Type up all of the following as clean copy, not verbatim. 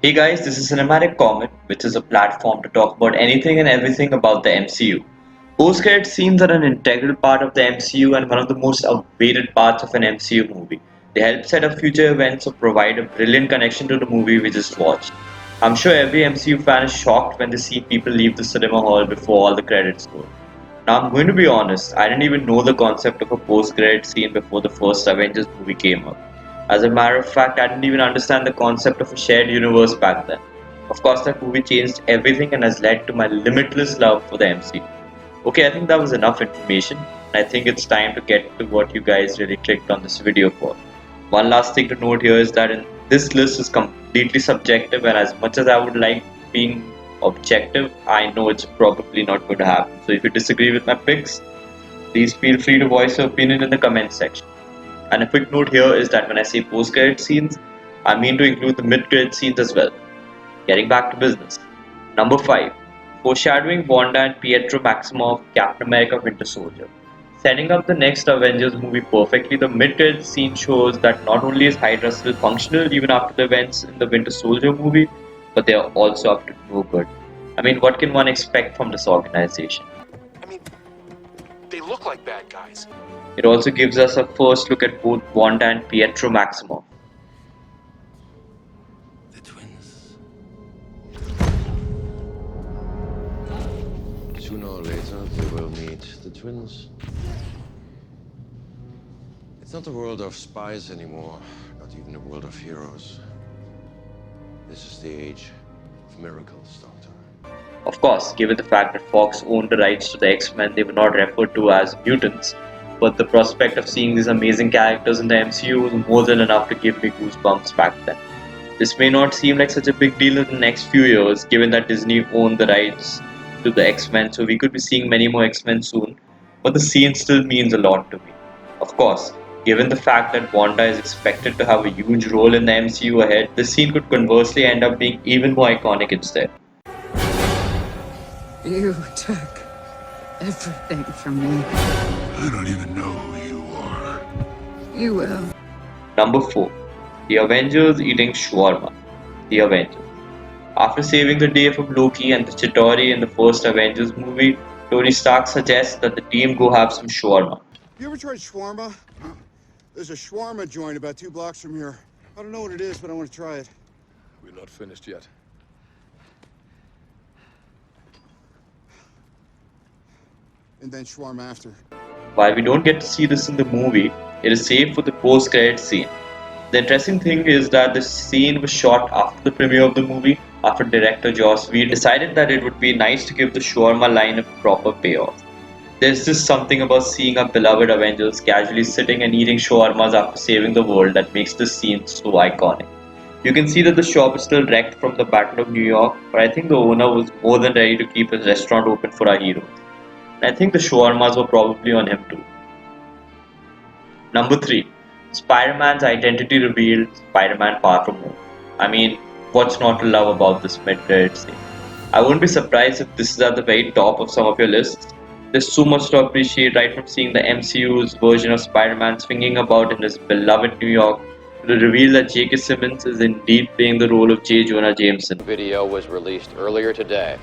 Hey guys, this is Cinematic Comet, which is a platform to talk about anything and everything about the MCU. Post-credit scenes are an integral part of the MCU and one of the most awaited parts of an MCU movie. They help set up future events or provide a brilliant connection to the movie we just watched. I'm sure every MCU fan is shocked when they see people leave the cinema hall before all the credits go. Now, I'm going to be honest, I didn't even know the concept of a post-credit scene before the first Avengers movie came out. As a matter of fact, I didn't even understand the concept of a shared universe back then. Of course, that movie changed everything and has led to my limitless love for the MCU. Okay, I think that was enough information, and I think it's time to get to what you guys really clicked on this video for. One last thing to note here is that this list is completely subjective, and as much as I would like being objective, I know it's probably not going to happen. So if you disagree with my picks, please feel free to voice your opinion in the comment section. And a quick note here is that when I say post-credit scenes, I mean to include the mid-credit scenes as well. Getting back to business. Number 5. Foreshadowing Wanda and Pietro Maximoff, Captain America Winter Soldier. Setting up the next Avengers movie perfectly, the mid-credit scene shows that not only is Hydra still functional even after the events in the Winter Soldier movie, but they are also up to no good. I mean, what can one expect from this organization? I mean, they look like bad guys. It also gives us a first look at both Wanda and Pietro Maximoff. The twins. Sooner or later, they will meet the twins. It's not a world of spies anymore, not even a world of heroes. This is the age of miracles, Doctor. Of course, given the fact that Fox owned the rights to the X-Men, they were not referred to as mutants, but the prospect of seeing these amazing characters in the MCU was more than enough to give me goosebumps back then. This may not seem like such a big deal in the next few years, given that Disney owned the rights to the X-Men, so we could be seeing many more X-Men soon, but the scene still means a lot to me. Of course, given the fact that Wanda is expected to have a huge role in the MCU ahead, this scene could conversely end up being even more iconic instead. You took everything from me. I don't even know who you are. You will. Number 4. The Avengers eating Shawarma. The Avengers. After saving the day from Loki and the Chitauri in the first Avengers movie, Tony Stark suggests that the team go have some shawarma. You ever tried shawarma? There's a shawarma joint about 2 blocks from here. I don't know what it is, but I want to try it. We're not finished yet. And then shawarma after. While we don't get to see this in the movie, it is saved for the post-credit scene. The interesting thing is that the scene was shot after the premiere of the movie, after director Joss Whedon decided that it would be nice to give the shawarma line a proper payoff. There's just something about seeing our beloved Avengers casually sitting and eating shawarmas after saving the world that makes this scene so iconic. You can see that the shop is still wrecked from the Battle of New York, but I think the owner was more than ready to keep his restaurant open for our heroes. And I think the shawarmas were probably on him too. Number 3. Spider-Man's identity revealed, Spider-Man Far From Home. I mean, what's not to love about this mid-credit scene? I wouldn't be surprised if this is at the very top of some of your lists. There's so much to appreciate, right from seeing the MCU's version of Spider-Man swinging about in his beloved New York, to the reveal that J.K. Simmons is indeed playing the role of J. Jonah Jameson. The video was released earlier today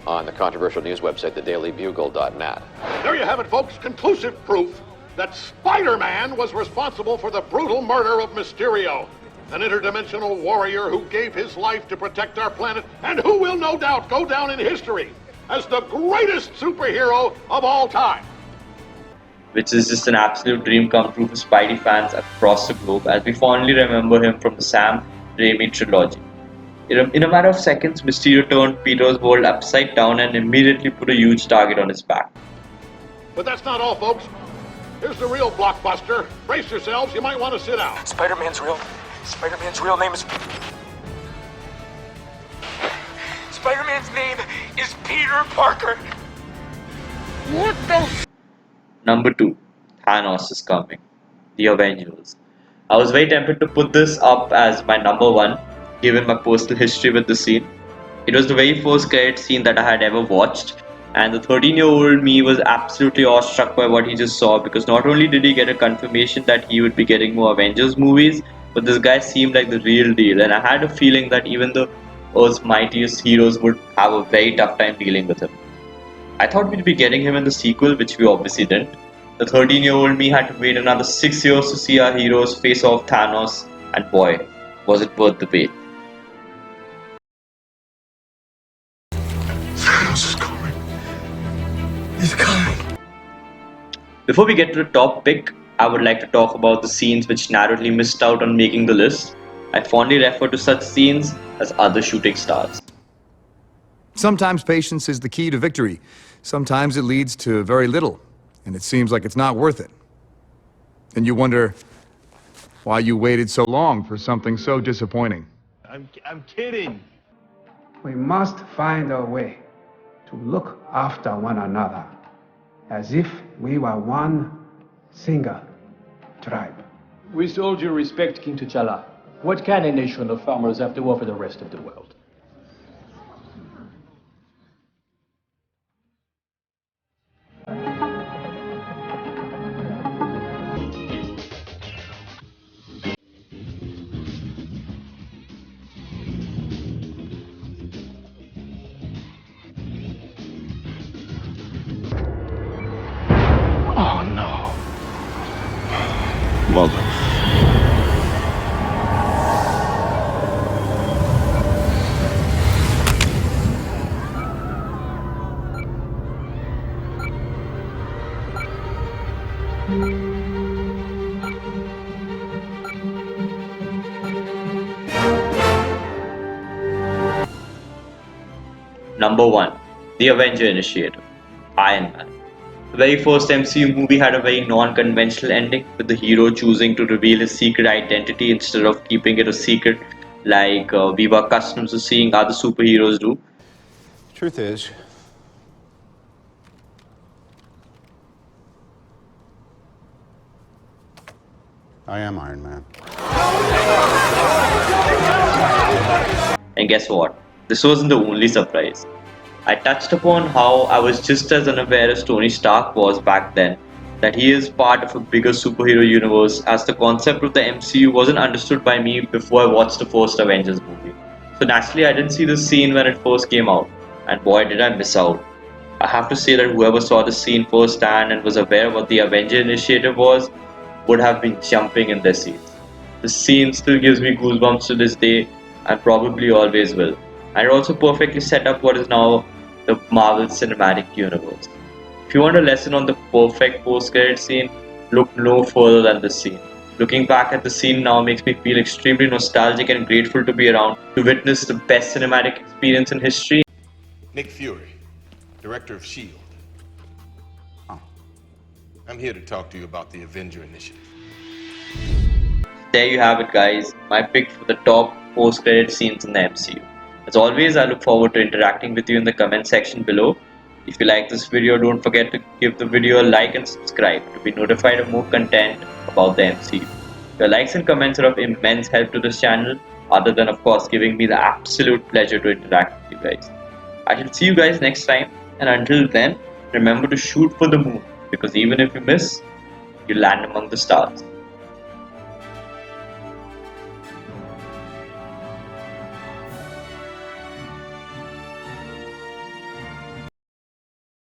on the controversial news website, thedailybugle.net. There you have it, folks. Conclusive proof that Spider-Man was responsible for the brutal murder of Mysterio, an interdimensional warrior who gave his life to protect our planet and who will no doubt go down in history as the greatest superhero of all time. Which is just an absolute dream come true for Spidey fans across the globe, as we fondly remember him from the Sam Raimi trilogy. In a matter of seconds, Mysterio turned Peter's world upside down and immediately put a huge target on his back. But that's not all, folks. Here's the real blockbuster. Brace yourselves, you might want to sit down. Spider-Man's real name is... Spider-Man's name is Peter Parker. What the... Number 2. Thanos is coming. The Avengers. I was very tempted to put this up as my number 1, given my personal history with the scene. It was the very first credit scene that I had ever watched, and the 13-year-old me was absolutely awestruck by what he just saw, because not only did he get a confirmation that he would be getting more Avengers movies, but this guy seemed like the real deal, and I had a feeling that even the Earth's mightiest heroes would have a very tough time dealing with him. I thought we'd be getting him in the sequel, which we obviously didn't. The 13-year-old me had to wait another 6 years to see our heroes face off Thanos, and boy, was it worth the wait. Thanos is coming. He's coming. Before we get to the top pick, I would like to talk about the scenes which narrowly missed out on making the list. I fondly refer to such scenes as other shooting stars. Sometimes patience is the key to victory. Sometimes it leads to very little, and it seems like it's not worth it. And you wonder why you waited so long for something so disappointing. I'm kidding. We must find a way to look after one another as if we were one single tribe. With all due respect, King T'Challa, what can a nation of farmers have to offer the rest of the world? Oh no. Mother. Number 1. The Avenger Initiative. Iron Man. The very first MCU movie had a very non-conventional ending, with the hero choosing to reveal his secret identity instead of keeping it a secret like we were accustomed to seeing other superheroes do. Truth is, I am Iron Man. And guess what? This wasn't the only surprise. I touched upon how I was just as unaware as Tony Stark was back then that he is part of a bigger superhero universe, as the concept of the MCU wasn't understood by me before I watched the first Avengers movie. So naturally I didn't see this scene when it first came out, and boy did I miss out. I have to say that whoever saw the scene firsthand and was aware of what the Avenger Initiative was would have been jumping in their seats. The scene still gives me goosebumps to this day, and probably always will. And it also perfectly set up what is now the Marvel Cinematic Universe. If you want a lesson on the perfect post-credit scene, look no further than this scene. Looking back at the scene now makes me feel extremely nostalgic and grateful to be around to witness the best cinematic experience in history. Nick Fury, director of S.H.I.E.L.D. Oh. I'm here to talk to you about the Avenger Initiative. There you have it, guys, my pick for the top post-credit scenes in the MCU. As always, I look forward to interacting with you in the comment section below. If you like this video, don't forget to give the video a like and subscribe to be notified of more content about the MCU. Your likes and comments are of immense help to this channel, other than of course giving me the absolute pleasure to interact with you guys. I shall see you guys next time, and until then, remember to shoot for the moon, because even if you miss, you land among the stars.